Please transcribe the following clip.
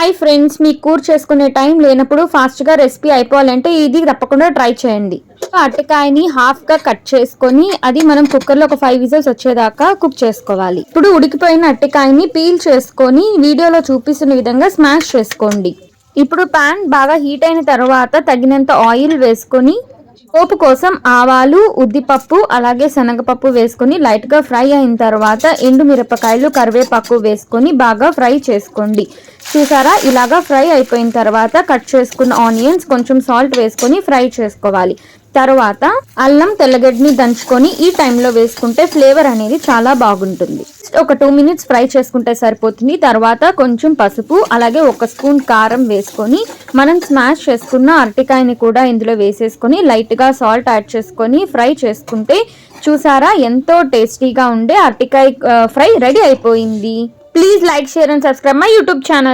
Hi friends, మీకు కూర చేసుకునే టైం లేనప్పుడు ఫాస్ట్గా రెసిపీ అయిపోవాలంటే ఇది తప్పకుండా ట్రై చేయండి. అరటికాయని హాఫ్గా కట్ చేసుకొని అది మనం కుక్కర్లో ఒక 5 విజిల్స్ వచ్చేదాకా కుక్ చేసుకోవాలి. ఇప్పుడు ఉడికిపోయిన అరటికాయని పీల్ చేసుకొని వీడియోలో చూపిస్తున్న విధంగా స్మాష్ చేసుకోండి. ఇప్పుడు పాన్ బాగా హీట్ అయిన తర్వాత తగినంత ఆయిల్ వేసుకొని పోపు కోసం ఆవాలు, ఉద్దిపప్పు అలాగే శనగపప్పు వేసుకొని లైట్గా ఫ్రై అయిన తర్వాత ఎండుమిరపకాయలు, కరివేపాకు వేసుకొని బాగా ఫ్రై చేసుకోండి. చూసారా, ఇలాగా ఫ్రై అయిపోయిన తర్వాత కట్ చేసుకున్న ఆనియన్స్, కొంచెం సాల్ట్ వేసుకొని ఫ్రై చేసుకోవాలి. తర్వాత అల్లం తెల్లగడ్డని దంచుకొని ఈ టైంలో వేసుకుంటే ఫ్లేవర్ అనేది చాలా బాగుంటుంది. ఒక 2 మినిట్స్ ఫ్రై చేసుకుంటే సరిపోతుంది. తర్వాత కొంచెం పసుపు అలాగే 1 స్పూన్ కారం వేసుకొని మనం స్మాష్ చేసుకున్న అరటికాయని కూడా ఇందులో వేసేసుకొని లైట్గా సాల్ట్ యాడ్ చేసుకొని ఫ్రై చేసుకుంటే చూసారా, ఎంతో టేస్టీగా ఉండే అరటికాయ ఫ్రై రెడీ అయిపోయింది. Please like, share and subscribe my YouTube channel.